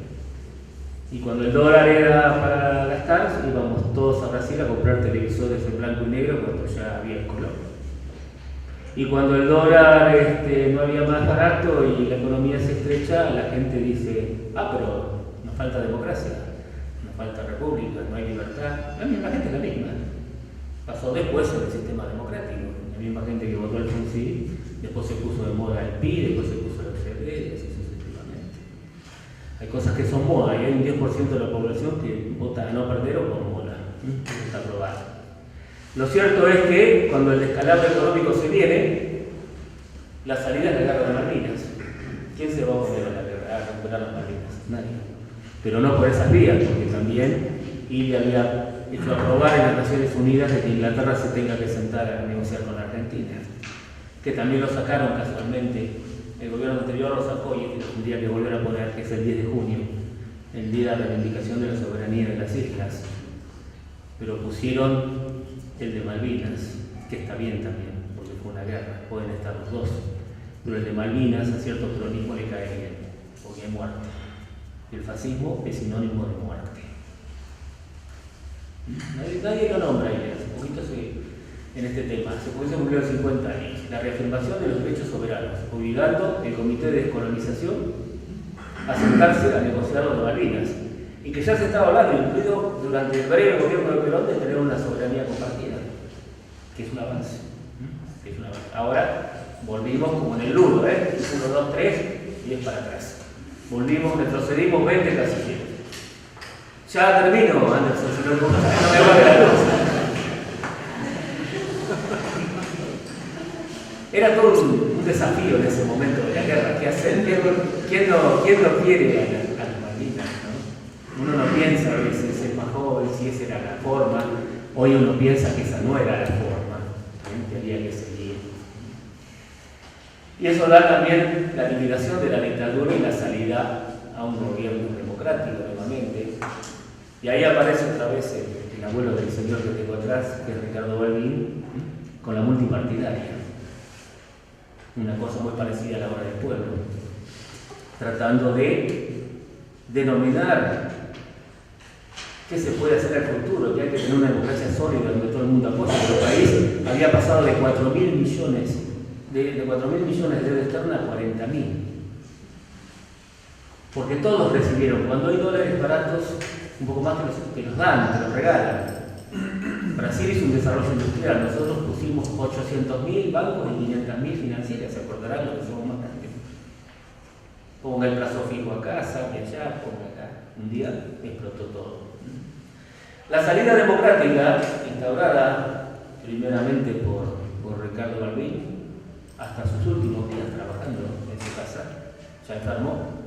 Y cuando el dólar era para gastar, íbamos todos a Brasil a comprar televisores en blanco y negro cuando ya había el color. Y cuando el dólar no había más barato y la economía se estrecha, la gente dice: pero nos falta democracia, nos falta república, no hay libertad. La misma gente es la misma. Pasó después sobre el sistema democrático. La misma gente que votó al Alfonsín, después se puso de moda el PI, después se puso el CD, y así sucesivamente. Hay cosas que son moda, y hay un 10% de la población que vota a no perder o por moda. Eso está probado. Lo cierto es que cuando el descalabro económico se viene, la salida es la guerra de Malvinas. ¿Quién se va a oponer a recuperar las Malvinas? Nadie. Pero no por esas vías, porque también Ilia había hecho aprobar en las Naciones Unidas de que Inglaterra se tenga que sentar a negociar con Argentina, que también lo sacaron casualmente, el gobierno anterior lo sacó y lo tendría que volver a poner, que es el 10 de junio, el día de la reivindicación de la soberanía de las islas, pero pusieron el de Malvinas, que está bien también, porque fue una guerra, pueden estar los dos, pero el de Malvinas a cierto peronismo le cae bien, porque hay muerte. El fascismo es sinónimo de muerte. Nadie lo nombra ahí, hace poquito en este tema, hace poquito se cumplieron 50 años, la reafirmación de los derechos soberanos, obligando el Comité de Descolonización a sentarse a negociar lo de Malvinas, y que ya se estaba hablando, incluido durante el breve gobierno de Perón, de tener una soberanía compartida, que es un avance. Ahora volvimos como en el ludo, 1, 2, 3, y es para atrás. Volvimos, retrocedimos 20 casilleros. Ya termino, Anderson, si no me vale la luz. Era todo un desafío en ese momento de la guerra. ¿Qué hacer? ¿Quién no quiere a las Malvinas? ¿No? Uno no piensa a veces, es más joven, si esa era la forma. Hoy uno piensa que esa no era la forma, que había que seguir. Y eso da también la liquidación de la dictadura y la salida a un gobierno democrático nuevamente. Y ahí aparece otra vez el abuelo del señor que tengo atrás, que es Ricardo Balbín, con la multipartidaria. Una cosa muy parecida a la hora del pueblo, tratando de denominar qué se puede hacer al futuro, que hay que tener una democracia sólida donde todo el mundo apoya. El país había pasado de 4.000 millones de 4.000 millones de deuda externa a 40.000. Porque todos recibieron, cuando hay dólares baratos, un poco más que los dan, que los regalan. Brasil hizo un desarrollo industrial, nosotros pusimos 800.000 bancos y 500.000 financieras, se acordarán lo que somos más grandes. Ponga el plazo fijo acá, saque allá, ponga acá. Un día explotó todo. La salida democrática, instaurada primeramente por Ricardo Balbín, hasta sus últimos días trabajando en su casa, ya enfermó,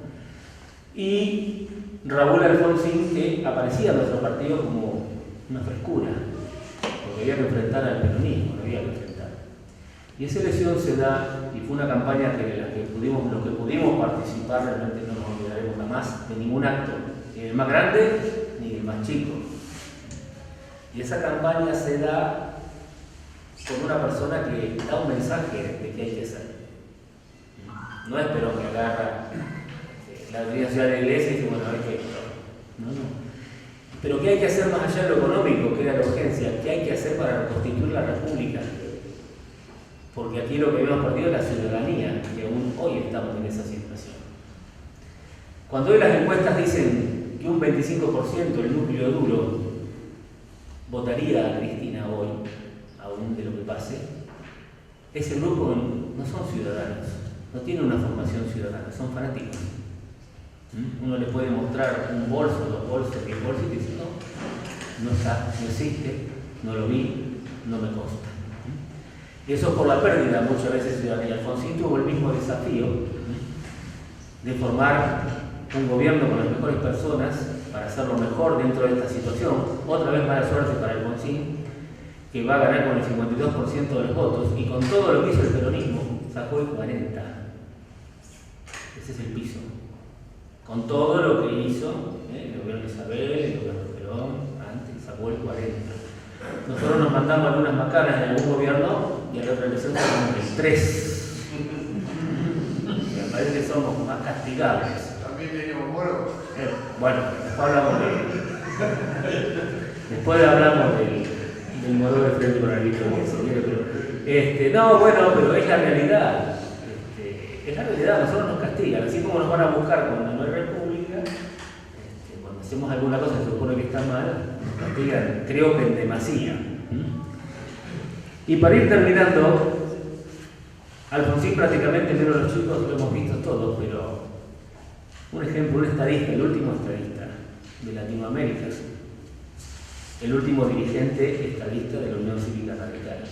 y Raúl Alfonsín, que aparecía en nuestro partido como una frescura, porque había que enfrentar al peronismo, lo había que enfrentar. Y esa elección se da, y fue una campaña que los que pudimos participar, realmente no nos olvidaremos jamás de ningún acto, ni del más grande ni del más chico. Y esa campaña se da con una persona que da un mensaje de que hay que hacer. No es Perón que agarra la ciudad de la iglesia y dice, bueno, hay que... No. Pero ¿qué hay que hacer más allá de lo económico, que era la urgencia? ¿Qué hay que hacer para reconstituir la República? Porque aquí lo que habíamos perdido es la ciudadanía, y aún hoy estamos en esa situación. Cuando hoy las encuestas dicen que un 25% del núcleo duro votaría a Cristina hoy, aún de lo que pase, ese grupo no son ciudadanos, no tienen una formación ciudadana, son fanáticos. Uno le puede mostrar un bolso, 2 bolsos, 10 bolsos y dice, no está, no existe, no lo vi, no me consta. Y eso por la pérdida muchas veces de ciudadanía. Alfonsín tuvo el mismo desafío de formar un gobierno con las mejores personas para hacerlo mejor dentro de esta situación. Otra vez mala suerte para Alfonsín, que va a ganar con el 52% de los votos, y con todo lo que hizo el peronismo, sacó el 40%. Ese es el piso. Con todo lo que hizo el gobierno de Isabel, el gobierno de Perón, antes sacó el 40%. Nosotros nos mandamos algunas macanas en algún gobierno y a la otra elección sacamos el 3%. Me parece que somos más castigables. También venimos moros. Bueno, después hablamos del modelo de frente con el no, bueno, pero es la realidad. Es la realidad, nosotros nos castigan, así como nos van a buscar cuando no hay república, cuando hacemos alguna cosa que se supone que está mal, nos castigan, creo que en demasía. Y para ir terminando, Alfonsín prácticamente, menos los chicos, lo hemos visto todos, pero un ejemplo, un estadista, el último estadista de Latinoamérica, el último dirigente estadista de la Unión Cívica Radical.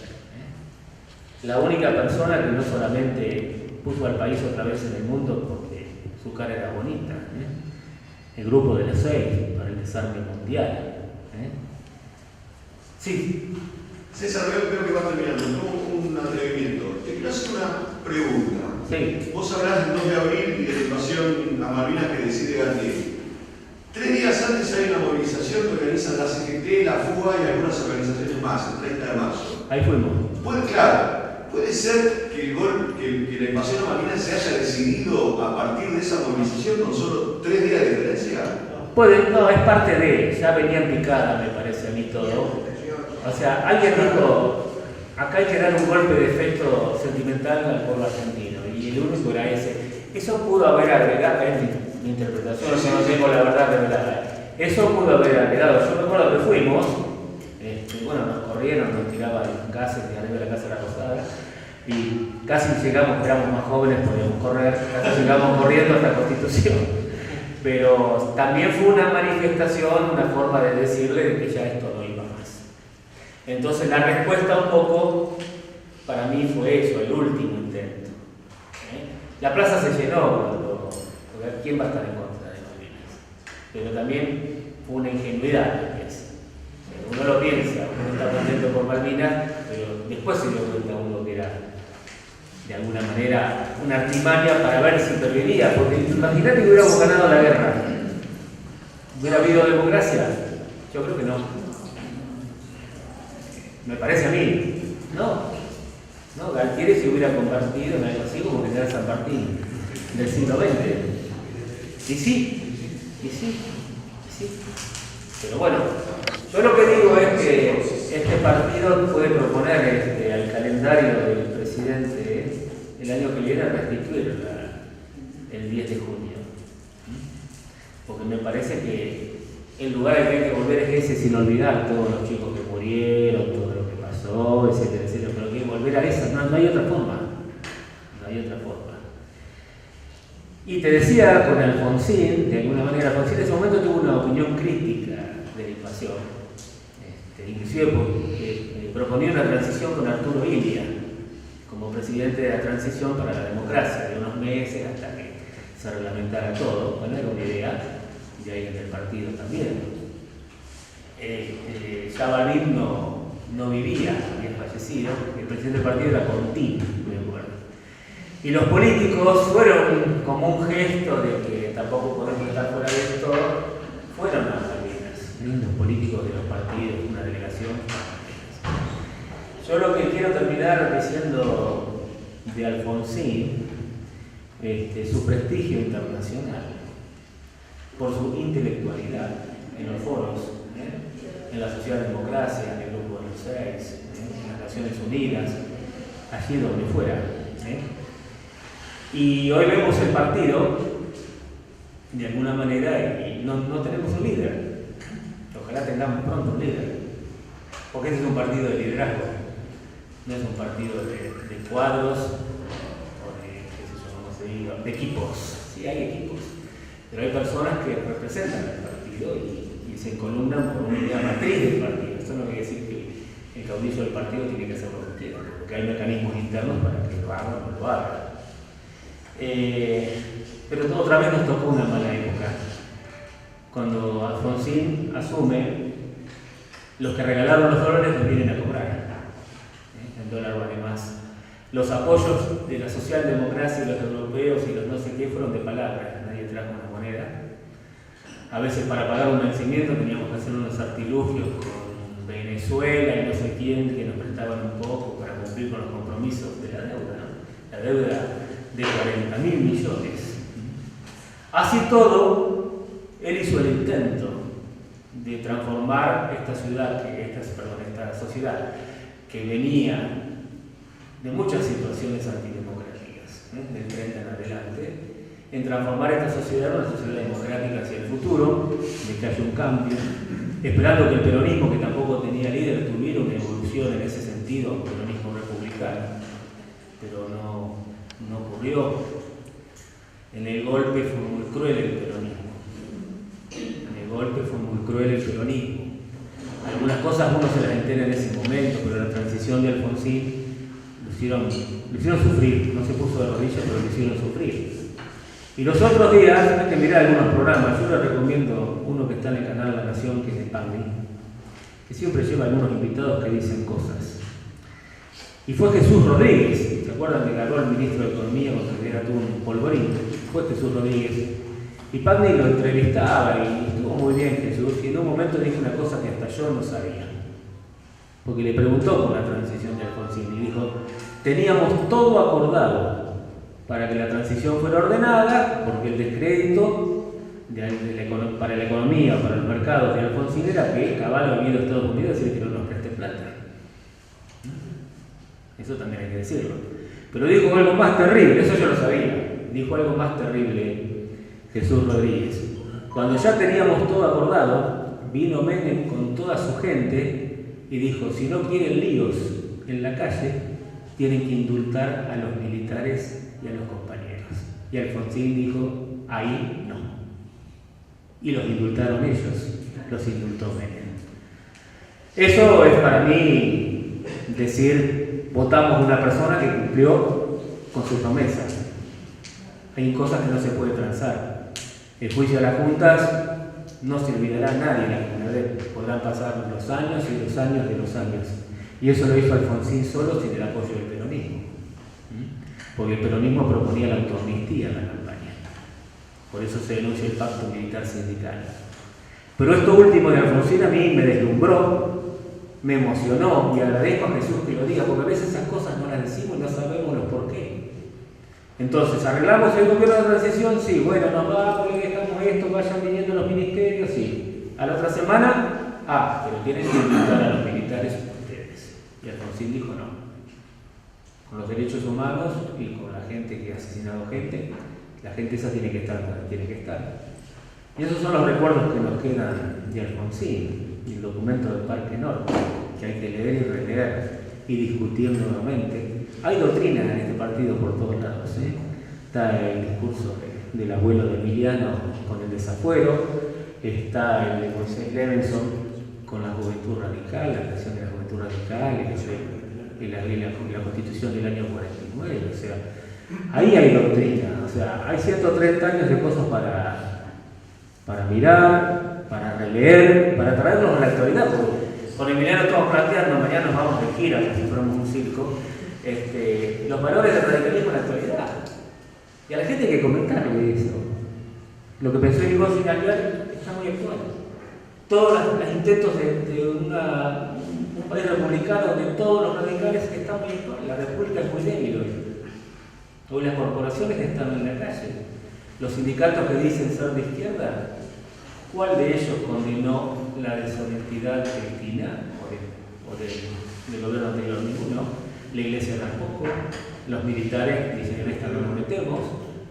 La única persona que no solamente puso al país otra vez en el mundo porque su cara era bonita, el grupo de los 6 para el desarme mundial, Sí. César, creo que va terminando. Tengo un atrevimiento. Te quiero hacer una pregunta. Sí. Vos hablás del 2 de abril y de la invasión a Malvinas que decide Galtieri. 3 días antes hay una movilización que organizan la CGT, la FUA y algunas organizaciones más, el 30 de marzo. Ahí fuimos. ¿Puede ser que la invasión a Malvinas se haya decidido a partir de esa movilización con solo 3 días de diferencia? No, es parte de, ya venían picadas, me parece a mí todo. O sea, alguien dijo, acá hay que dar un golpe de efecto sentimental al pueblo argentino, y el único era ese. Eso pudo haber agregado, es mi interpretación, no tengo la verdad revelada. Eso pudo haber agregado. Yo recuerdo que fuimos, bueno, nos corrieron, nos tiraban gases de arriba de la Casa de la Rosada, y casi llegamos, éramos más jóvenes, podíamos correr, casi llegamos corriendo hasta Constitución. Pero también fue una manifestación, una forma de decirle que ya esto no iba más. Entonces la respuesta un poco, para mí fue eso, el último intento. La plaza se llenó, porque ¿quién va a estar en contra de Malvinas? Pero también fue una ingenuidad, uno lo piensa, uno está contento por Malvinas, pero después se dio cuenta uno que era de alguna manera una artimaña para ver si pervivía, porque imagínate que hubiéramos ganado la guerra. ¿Hubiera habido democracia? Yo creo que no. Me parece a mí. No, Galtieri se hubiera convertido en algo así como general San Martín del siglo XX. Y sí. Pero bueno, yo lo que digo es que este partido puede proponer al calendario del presidente el año que viene restituir el 10 de junio. Porque me parece que el lugar al que hay que volver es ese, sin olvidar todos los chicos que murieron, todo lo que pasó, etcétera, etcétera. Pero hay que volver a esa, no hay otra forma. Y te decía con Alfonsín, de alguna manera, Alfonsín en ese momento tuvo una opinión crítica de la invasión. Inclusive porque proponía una transición con Arturo Illia como presidente de la transición para la democracia, de unos meses hasta que se reglamentara todo. Bueno, era una idea, y ahí en el partido también. Chavalín no vivía, había fallecido, el presidente del partido era Contín, me acuerdo. Y los políticos fueron como un gesto de que tampoco podemos estar fuera de esto, fueron a Malvinas, los políticos de los partidos, una delegación. Yo lo que quiero terminar diciendo de Alfonsín, su prestigio internacional, por su intelectualidad en los foros, en la socialdemocracia, en el Grupo de los Seis, en las Naciones Unidas, allí donde fuera. Y hoy vemos el partido, de alguna manera, y no tenemos un líder. Ojalá tengamos pronto un líder. Porque ese es un partido de liderazgo, no es un partido de cuadros o de equipos. Sí, hay equipos, pero hay personas que representan el partido y se encolumnan por una idea matriz del partido. Esto no quiere decir que el caudillo del partido tiene que hacer lo que quiera, porque hay mecanismos internos para que lo hagan o no lo hagan. Pero otra vez nos tocó una mala época. Cuando Alfonsín asume, los que regalaron los dólares los vienen a cobrar. El dólar vale más. Los apoyos de la socialdemocracia y los europeos y los no sé qué fueron de palabra. Nadie trajo una moneda. A veces para pagar un vencimiento teníamos que hacer unos artilugios con Venezuela y no sé quién que nos prestaban un poco para cumplir con los compromisos de la deuda, ¿no? La deuda de 40.000 millones. Así todo, él hizo el intento de transformar esta sociedad que venía de muchas situaciones antidemocráticas, del 30 en adelante, en transformar esta sociedad en una sociedad democrática hacia el futuro, de que haya un cambio, esperando que el peronismo, que tampoco tenía líder, tuviera una evolución en ese sentido, un peronismo republicano, pero no ocurrió. En el golpe fue muy cruel el peronismo. Algunas cosas uno se las entera en ese momento, pero la transición de Alfonsín lo hicieron sufrir. No se puso de rodillas, pero lo hicieron sufrir. Y los otros días, hay que mirar algunos programas. Yo les recomiendo uno que está en el canal La Nación, que es de Pagni, que siempre lleva algunos invitados que dicen cosas. Y fue Jesús Rodríguez, ¿se acuerdan que agarró al ministro de Economía cuando era tuvo un polvorín? Fue Jesús Rodríguez. Y Pagni lo entrevistaba y estuvo muy bien Jesús, y en un momento dijo una cosa que hasta yo no sabía. Porque le preguntó por la transición de Alfonsín y dijo, teníamos todo acordado para que la transición fuera ordenada, porque el descrédito para la economía, para los mercados de Alfonsín era que Caballo había ido a Estados Unidos y decir que no nos preste plata. Eso también hay que decirlo. Pero dijo algo más terrible, eso yo lo sabía. Dijo algo más terrible Jesús Rodríguez. Cuando ya teníamos todo acordado, vino Menem con toda su gente y dijo, si no quieren líos en la calle, tienen que indultar a los militares y a los compañeros. Y Alfonsín dijo, ahí no. Y los indultaron ellos, los indultó Menem. Eso es para mí decir, votamos una persona que cumplió con sus promesas. Hay cosas que no se puede transar. El juicio a las juntas no se olvidará a nadie en la comunidad. Podrán pasar los años y los años de los años. Y eso lo hizo Alfonsín solo sin el apoyo del peronismo. Porque el peronismo proponía la autoamnistía en la campaña. Por eso se denuncia el pacto militar sindical. Pero esto último de Alfonsín a mí me deslumbró, me emocionó y agradezco a Jesús que lo diga, porque a veces esas cosas no las decimos y no sabemos los por qué. Entonces, ¿arreglamos el gobierno de transición? Sí, bueno, nos vamos, le dejamos esto, vayan viniendo los ministerios, sí. A la otra semana, pero tienen que invitar a los militares ustedes. Y Alfonsín dijo no. Con los derechos humanos y con la gente que ha asesinado gente, la gente esa tiene que estar donde tiene que estar. Y esos son los recuerdos que nos quedan de Alfonsín y el documento del Parque Norte, que hay que leer y releer y discutir nuevamente. Hay doctrina en este partido por todos lados. Está el discurso del abuelo de Emiliano con el desafuero, está el de Moisés Levenson con la juventud radical, la creación de la juventud radical, la constitución del año 49. O sea, ahí hay doctrina. O sea, hay 130 años de cosas para mirar, para releer, para traernos a la actualidad. Porque con Emiliano estamos planteando, mañana nos vamos de gira, como si fuéramos un circo, los valores del radicalismo en la actualidad. Y a la gente hay que comentarle eso. Lo que pensó Irigoyen ayer está muy actual. Todos los intentos de un país republicano de todos los radicales está muy actual. La república es muy débil hoy. Hoy las corporaciones están en la calle. Los sindicatos que dicen ser de izquierda, ¿cuál de ellos condenó la deshonestidad de Cristina o del gobierno anterior? Ninguno. La iglesia tampoco. Los militares dicen en esta no nos metemos.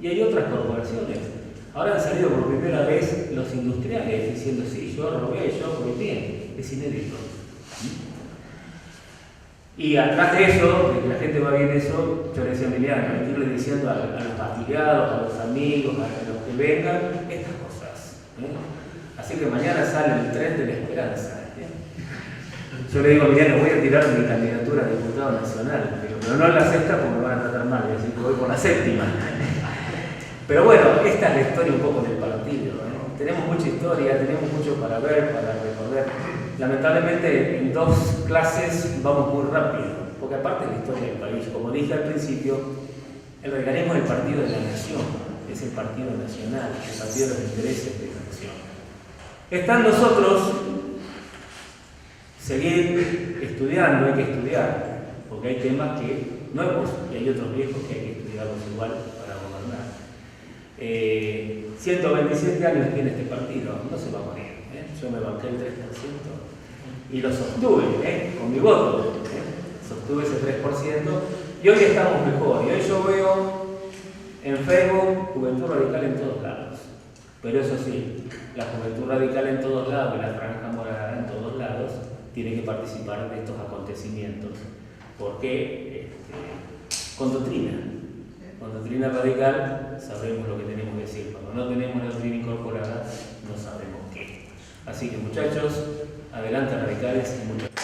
Y hay otras corporaciones. Ahora han salido por primera vez los industriales diciendo sí, yo robé, yo prohibí. Es inédito. Y atrás de eso, de que la gente va bien eso, yo le decía a Emiliano, hay que irle diciendo a los afiliados, a los amigos, a los que vengan, estas cosas. Así que mañana sale el tren de la esperanza. Yo le digo a Emiliano, voy a tirar mi candidatura a diputado nacional, pero no en la sexta porque me van a tratar mal, así que voy por la séptima. Pero bueno, esta es la historia un poco del partido. Tenemos mucha historia, tenemos mucho para ver, para recorrer. Lamentablemente en 2 clases vamos muy rápido, porque aparte de la historia del país, como dije al principio, el radicalismo es el partido de la nación, es el partido nacional, el partido de los intereses de la nación. Está en nosotros seguir estudiando, hay que estudiar, porque hay temas nuevos y hay otros viejos que hay que estudiarlos igual para gobernar. 127 años tiene este partido, no se va a morir. Yo me banqué el 3% y lo sostuve con mi voto. Sostuve ese 3% y hoy estamos mejor. Y hoy yo veo en Facebook Juventud Radical en todos lados. Pero eso sí, la Juventud Radical en todos lados y la Franja Morada en todos lados tiene que participar de estos acontecimientos. Porque con doctrina radical sabremos lo que tenemos que decir. Cuando no tenemos la doctrina incorporada, no sabemos qué. Así que muchachos, adelante radicales y muchas gracias.